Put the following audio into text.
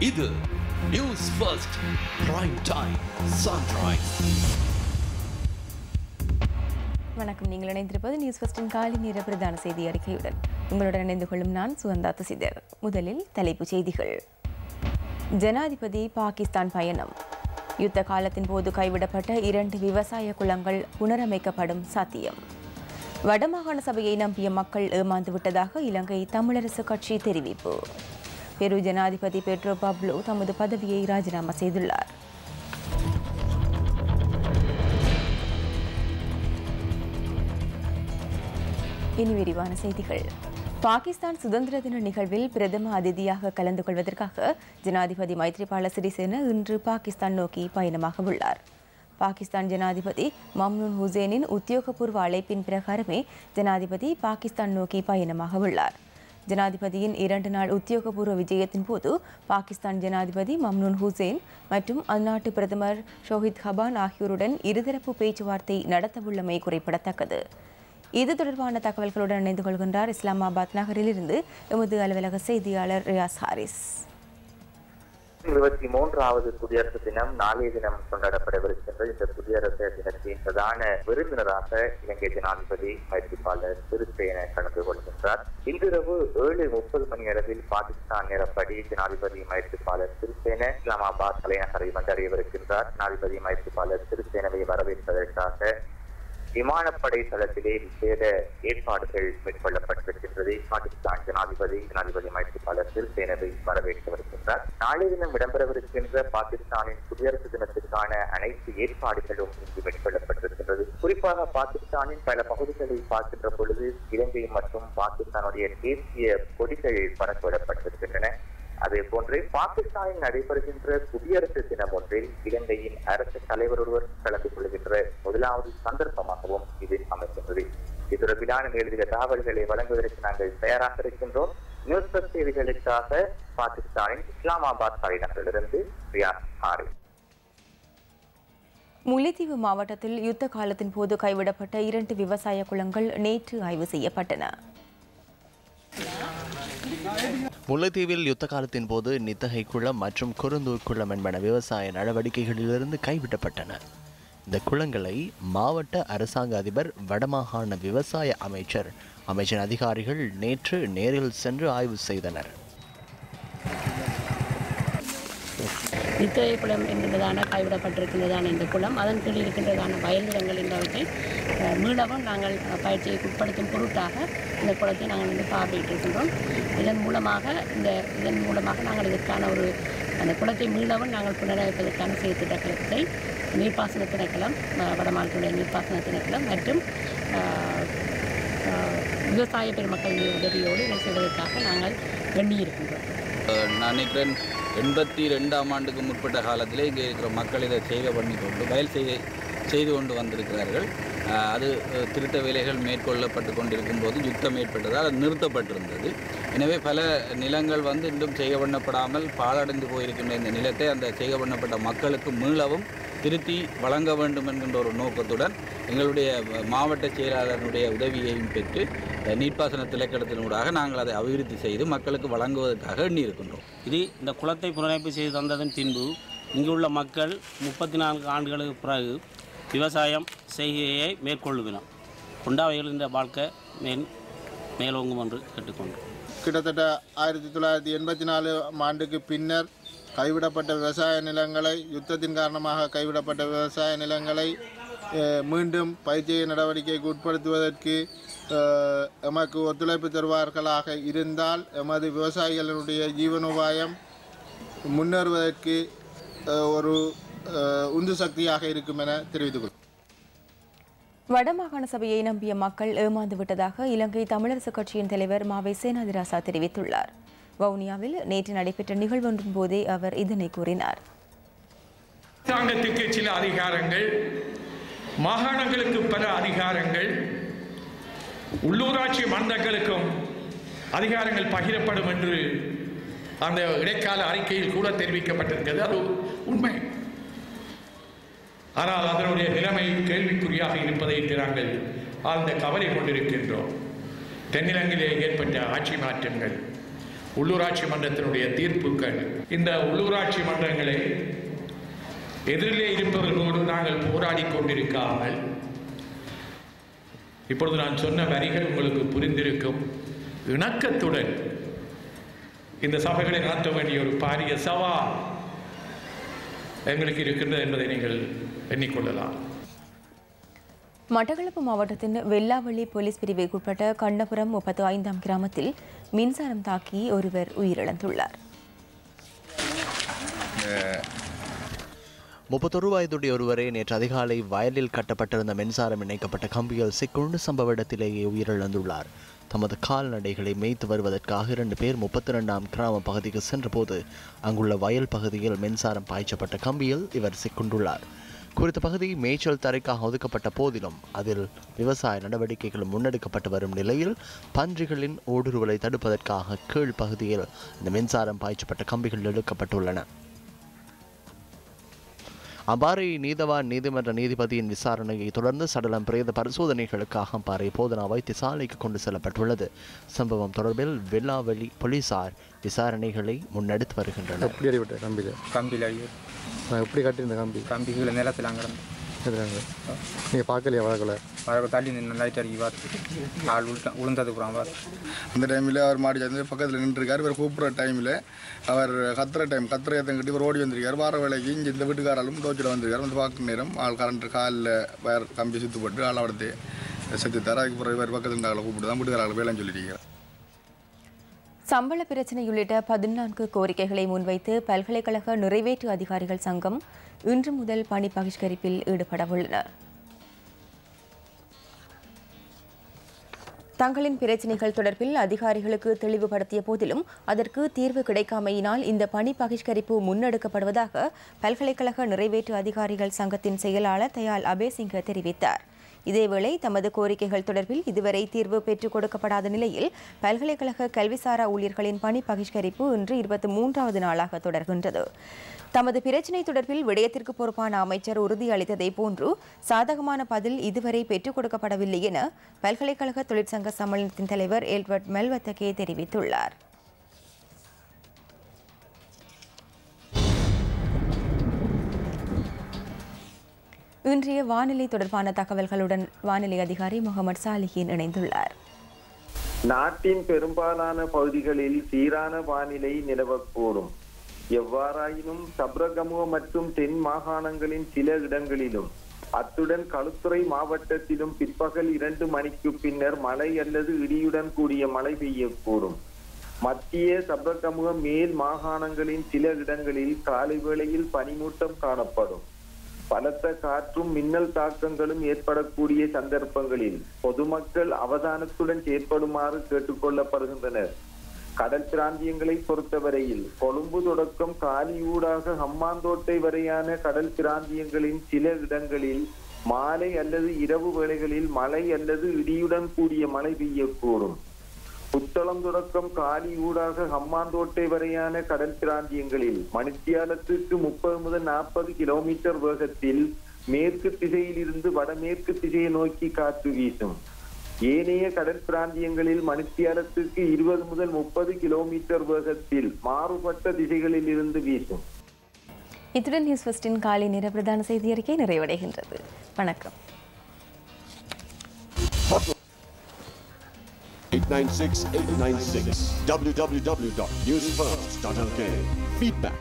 இது news first prime time sunrise. வணக்கம். நீங்கள் இணைந்திருப்பது நியூஸ் ஃபர்ஸ்டின் காலை நேர பிரதான செய்தி அறிக்கையுடன். உங்களுடன் இணைந்து கொள்ளும் நான் சுகந்தா துசிதர். முதலில் தலைப்புச் செய்திகள். ஜனாதிபதி பாகிஸ்தான் பயணம். யுத்த காலத்தின் போது கைவிடப்பட்ட 2 விவசாய குளங்கள் புனரமைக்கப்படும் சாத்தியம். வடமாகாண சபையை நம்பிய மக்கள் ஏமாந்து விட்டதாக இலங்கை தமிழரசு கட்சி தெரிவிப்பு. பெரு ஜனாதிபதி பெட்ரோ பப்ளோ தமது பதவியை ராஜினாமா செய்துள்ளார். இனி விரிவான செய்திகள். பாகிஸ்தான் சுதந்திர தின நிகழ்வில் பிரதம அதிதியாக கலந்து கொள்வதற்காக ஜனாதிபதி மைத்ரிபால சிறிசேன இன்று பாகிஸ்தான் நோக்கி பயணமாக உள்ளார். பாகிஸ்தான் ஜனாதிபதி மம்னூன் ஹுசேனின் உத்தியோகபூர்வ அழைப்பின் பிரகாரமே ஜனாதிபதி பாகிஸ்தான் நோக்கி பயணமாக உள்ளார். ஜனாதிபதியின் 2 நாள் உத்தியோகபூர்வ விஜயத்தின் போது பாகிஸ்தான் ஜனாதிபதி மம்னூன் ஹுசேன் மற்றும் அந்நாட்டு பிரதமர் ஷோஹித் ஹபான் ஆகியோருடன் இருதரப்பு பேச்சுவார்த்தை நடத்தவுள்ளமை குறிப்பிடத்தக்கது. இது தொடர்பான தகவல்களுடன் இணைந்து கொள்கின்றார் இஸ்லாமாபாத் நகரிலிருந்து எமது அலுவலக செய்தியாளர் ரியாஸ் ஹாரிஸ். 23வது குடியரசு தினம் நாளைய தினம் கொண்டாடப்படவிருக்கின்ற இந்த குடியரசு தினத்தின் பிரதான விருந்தினராக இலங்கை ஜனாதிபதி மைத்ரிபால சிறிசேன கலந்து கொள்கின்றார். இன்றிரவு 7:30 மணி அளவில் பாகிஸ்தான் நேரப்படி ஜனாதிபதி மைத்ரிபால சிறிசேன இஸ்லாமாபாத் தலைநகரை வந்தடையவிருக்கின்றார். ஜனாதிபதி மைத்ரிபால சிறிசேனவை வரவேற்பதற்காக விமானப்படை தளத்திலே விசேட ஏற்பாடுகள் மேற்கொள்ளப்பட்டிருக்கின்றது. பாகிஸ்தான் ஜனாதிபதி மைத்ரிபால சிறிசேனவை வரவேற்கவிருக்கின்றார். நாளைய தினம் இடம்பெறவிருக்கின்ற பாகிஸ்தானின் குடியரசு தினத்திற்கான அனைத்து ஏற்பாடுகளும் இன்று மேற்கொள்ளப்பட்டிருக்கின்றது. குறிப்பாக பாகிஸ்தானின் பல பகுதிகளை பார்க்கின்ற பொழுது இலங்கை மற்றும் பாகிஸ்தானுடைய தேசிய கொடிகள் பறக்கவிடப்பட்டிருக்கின்றன. அதே போன்று பாகிஸ்தானில் நடைபெறுகின்ற குடியரசு தினம் ஒன்றில் இலங்கையின் அரசு தலைவர் ஒருவர் கலந்து கொள்கின்ற முதலாவது சந்தர்ப்பமாகவும் இது அமைக்கின்றது. இது தொடர்பிலான மேலதிக தகவல்களை வழங்குவதற்கு நாங்கள் தயாராக இருக்கின்றோம். நியூஸ் பஸ் செய்திகளுக்காக பாகிஸ்தானின் இஸ்லாமாபாத் தலைநகரிலிருந்து ரியாஸ் ஹாரிஸ். முல்லைத்தீவு மாவட்டத்தில் யுத்த காலத்தின் போது கைவிடப்பட்ட 2 விவசாய குளங்கள் நேற்று ஆய்வு செய்யப்பட்டன. முல்லைத்தீவில் யுத்த காலத்தின் போது நித்தகை குளம் மற்றும் குருந்தூர் குளம் என்பன விவசாய நடவடிக்கைகளிலிருந்து கைவிடப்பட்டன. இந்த குளங்களை மாவட்ட அரசாங்க அதிபர், வடமாகாண விவசாய அமைச்சர் அதிகாரிகள் நேற்று நேரில் சென்று ஆய்வு செய்தனர். நித்தகை குளம் என்கின்றதான கைவிடப்பட்டிருக்கின்றதான இந்த குளம், அதன் கீழ் இருக்கின்றதான வயல் நிலங்கள் என்பவற்றை மீளவும் நாங்கள் பயிற்சியை உட்படுத்தும் பொருட்டாக இந்த குளத்தை நாங்கள் பார்வையிட்டிருக்கின்றோம். இதன் மூலமாக நாங்கள் இதற்கான அந்த குளத்தை மீளவும் நாங்கள் புனரமைப்பதற்கான செயற்திட்டத்தை நீர்ப்பாசன திணைக்களம், வடமாநிலத்துடைய நீர்ப்பாசன திணைக்களம் மற்றும் விவசாய பெருமக்களின் உதவியோடு இதை செய்வதற்காக நாங்கள் எண்ணியிருக்கின்றோம். நான் நினைக்கிறேன் 82ஆம் ஆண்டுக்கு முற்பட்ட காலத்திலே இங்கே இருக்கிற மக்கள் இதை வயல் செய்து கொண்டு வந்திருக்கிறார்கள். அது திருத்த வேலைகள் மேற்கொள்ளப்பட்டு கொண்டிருக்கும் போது யுத்தம் ஏற்பட்டதால் அது நிறுத்தப்பட்டிருந்தது. எனவே பல நிலங்கள் இன்னும் செய்ய பண்ணப்படாமல் பாழடைந்து போயிருக்கின்ற இந்த நிலத்தை அந்த செய்ய பண்ணப்பட்ட மக்களுக்கு மீளவும் திருத்தி வழங்க வேண்டும் என்கின்ற ஒரு நோக்கத்துடன் எங்களுடைய மாவட்ட செயலாளருடைய உதவியையும் பெற்று நீர்ப்பாசன திணைக்களத்தினூடாக நாங்கள் அதை அபிவிருத்தி செய்து மக்களுக்கு வழங்குவதற்காக எண்ணியிருக்கின்றோம். இந்த குளத்தை புனரமைப்பு செய்து தந்ததன் பின்பு இங்குள்ள மக்கள் 34 ஆண்டுகளுக்கு பிறகு விவசாயம் செய்கையை மேற்கொள்ளுவினோம். கொண்டாவைகள் இந்த வாழ்க்கை மேலோங்கும் என்று கேட்டுக்கொண்டோம். கிட்டத்தட்ட 1984 ஆண்டுக்கு பின்னர் கைவிடப்பட்ட விவசாய நிலங்களை, யுத்தத்தின் காரணமாக கைவிடப்பட்ட விவசாய நிலங்களை மீண்டும் பயிற்சி நடவடிக்கைக்கு உட்படுத்துவதற்கு எமக்கு ஒத்துழைப்பு தருவார்களாக இருந்தால் எமது விவசாயிகளுடைய ஜீவனோபாயம் முன்னேறுவதற்கு ஒரு உந்து சக்தியாக இருக்கும் என தெரிவித்துக் கொள்கிறேன். வடமாகாண சபையை நம்பிய மக்கள் ஏமாந்து விட்டதாக இலங்கை தமிழரசு கட்சியின் தலைவர் மாவை சேனாதிராசா தெரிவித்துள்ளார். வவுனியாவில் நேற்று நடைபெற்ற நிகழ்வொன்றின் போதே அவர் இதனை கூறினார். அரசாங்கத்துக்கு சில அதிகாரங்கள், மாகாணங்களுக்கு பல அதிகாரங்கள், உள்ளூராட்சி மன்றங்களுக்கும் அதிகாரங்கள் பகிரப்படும் என்று அந்த இடைக்கால அறிக்கையில் கூட தெரிவிக்கப்பட்டிருக்கிறது. அது உண்மை. ஆனால் அதனுடைய நிலைமை கேள்விக்குறியாக இருப்பதை நாங்கள் ஆழ்ந்த கவலை கொண்டிருக்கின்றோம். தென்னிலங்கையிலே ஏற்பட்ட ஆட்சி மாற்றங்கள் உள்ளூராட்சி மன்றத்தினுடைய தீர்ப்புகள். இந்த உள்ளூராட்சி மன்றங்களை எதிரிலே இருப்பவர்களோடு நாங்கள் போராடி கொண்டிருக்காமல், இப்பொழுது நான் சொன்ன வரிகள் உங்களுக்கு புரிந்திருக்கும், இணக்கத்துடன் இந்த சபைகளை நடத்த வேண்டிய ஒரு பாரிய சவால் எங்களுக்கு இருக்கின்றது என்பதை நீங்கள் எண்ணிக்கொள்ளலாம். மட்டக்களப்பு மாவட்டத்தின் வெல்லாவள்ளி போலீஸ் பிரிவுக்குட்பட்ட கண்ணபுரம் 35ஆம் கிராமத்தில் மின்சாரம் தாக்கி ஒருவர் உயிரிழந்துள்ளார். 31 வயதுடைய ஒருவரே நேற்று அதிகாலை வயலில் கட்டப்பட்டிருந்த மின்சாரம் இணைக்கப்பட்ட கம்பியில் சிக்குண்டு சம்பவ இடத்திலேயே உயிரிழந்துள்ளார். தமது கால்நடைகளை மேய்த்து வருவதற்காக 2 பேர் 32ஆம் கிராம பகுதிக்கு சென்றபோது அங்குள்ள வயல் பகுதியில் மின்சாரம் பாய்ச்சப்பட்ட கம்பியில் இவர் சிக்குண்டுள்ளார். குறித்த பகுதி மேய்ச்சல் தரைக்காக ஒதுக்கப்பட்ட போதிலும் அதில் விவசாய நடவடிக்கைகள் முன்னெடுக்கப்பட்டு வரும் நிலையில் பன்றிகளின் ஊடுருவலை தடுப்பதற்காக கீழ் பகுதியில் இந்த மின்சாரம் பாய்ச்சப்பட்ட கம்பிகள் இழுக்கப்பட்டுள்ளன. அம்பாறை நீதவான் நீதிமன்ற நீதிபதியின் விசாரணையை தொடர்ந்து சடலம் பிரேத பரிசோதனைகளுக்காக அம்பாறை போதனா வைத்தியசாலைக்கு கொண்டு செல்லப்பட்டுள்ளது. சம்பவம் தொடர்பில் வெல்லாவெளி போலீசார் விசாரணைகளை முன்னெடுத்து வருகின்றனர். எப்படி கட்டிருந்த கம்பிகளை நிலத்தில் அங்கே நீங்கள் பார்க்கலையா வழக்கில் தள்ளி லைட் அடிக்கி பார்த்து ஆள் உளுந்ததுக்குறான் பார்த்து அந்த டைமில் அவர் மாடி வந்து பக்கத்தில் நின்றுருக்கார். இவர் கூப்பிட்ற டைமில் அவர் கத்துற ஏத்தங்கிட்டு இவர் ஓடி வந்திருக்கார். வார வேலைக்கு இங்கே இந்த வீட்டுக்காராலும் தோச்சிட வந்திருக்கார். வந்து பார்க்குற நேரம் ஆள் கரண்ட் காலில் வயர் கம்பி சுற்றுப்பட்டு ஆள் அவடத்தை செத்துத்தார். அதுக்கு பிறகு இவர் பக்கத்தில் இருந்தால் கூப்பிட்டு தான் வீட்டுக்காரால் வேலைன்னு சொல்லியிருக்கார். சம்பள பிரச்சினை உள்ளிட்ட 14 கோரிக்கைகளை முன்வைத்து பல்கலைக்கழக நிறைவேற்று அதிகாரிகள் சங்கம் இன்று முதல் பணி பகிஷ்கரிப்பில் ஈடுபட உள்ளனர். தங்களின் பிரச்சினைகள் தொடர்பில் அதிகாரிகளுக்கு தெளிவுபடுத்திய போதிலும் அதற்கு தீர்வு கிடைக்காமையினால் இந்த பணி பகிஷ்கரிப்பு முன்னெடுக்கப்படுவதாக பல்கலைக்கழக நிறைவேற்று அதிகாரிகள் சங்கத்தின் செயலாளர் தயால் அபேசிங்க தெரிவித்தார். இதேவேளை தமது கோரிக்கைகள் தொடர்பில் இதுவரை தீர்வு பெற்றுக் கொடுக்கப்படாத நிலையில் பல்கலைக்கழக கல்விசாரா ஊழியர்களின் பணி பகிஷ்கரிப்பு இன்று 23வது நாளாக தொடர்கின்றது. தமது பிரச்சினை தொடர்பில் விடயத்திற்கு பொறுப்பான அமைச்சர் உறுதியளித்ததை போன்று சாதகமான பதில் இதுவரை பெற்றுக் கொடுக்கப்படவில்லை என பல்கலைக்கழக தொழிற்சங்க சம்மேளனத்தின் தலைவர் எல்வர்ட் மெல்வத்தகே தெரிவித்துள்ளார். இன்றைய வானிலை தொடர்பான தகவல்களுடன் வானிலை அதிகாரி முகமது சாலிஹின் இணைந்துள்ளார். நாட்டின் பெரும்பாலான பகுதிகளில் சீரான வானிலை நிலவக்கூடும். எவ்வாறாயினும் சப்ரகமுவ மற்றும் தென் மாகாணங்களின் சில இடங்களிலும் அத்துடன் களுத்துறை மாவட்டத்திலும் பிற்பகல் 2 மணிக்கு பின்னர் மழை அல்லது இடியுடன் கூடிய மழை பெய்யக்கூடும். மத்திய சப்ரகமுவ மேல் மாகாணங்களின் சில இடங்களில் காலை வேளையில் பனிமூட்டம் காணப்படும். பலத்த காற்றும் மின்னல் தாக்கங்களும் ஏற்படக்கூடிய சந்தர்ப்பங்களில் பொதுமக்கள் அவதானத்துடன் செயற்படுமாறு கேட்டுக்கொள்ளப்படுகின்றனர். கடல் பிராந்தியங்களை பொறுத்தவரையில் கொழும்பு தொடக்கம் காலியூடாக ஹம்மாந்தோட்டை வரையான கடல் பிராந்தியங்களின் சில இடங்களில் மாலை அல்லது இரவு வேளைகளில் மழை அல்லது இடியுடன் கூடிய மழை பெய்யக்கூடும். புத்தளம் தொடக்கம் காலியூடாக ஹம்மாந்தோட்டை வரையான கடல் பிராந்தியங்களில் மணித்தியாலத்துக்கு 30 முதல் 40 கிலோமீட்டர் வேகத்தில் மேற்கு திசையில் இருந்து வடமேற்கு திசையை நோக்கி காற்று வீசும். ஏனைய கடல் பிராந்தியங்களில் மணித்தியாலத்துக்கு 20 முதல் 30 கிலோமீட்டர் வேகத்தில் மாறுபட்ட திசைகளில் இருந்து வீசும். இத்துடன் நியூஸ் ஃபர்ஸ்டின் காலை நேர பிரதான செய்தி அறிக்கை நிறைவடைகின்றது. வணக்கம். 896 896 www.newsfirst.lk. Feedback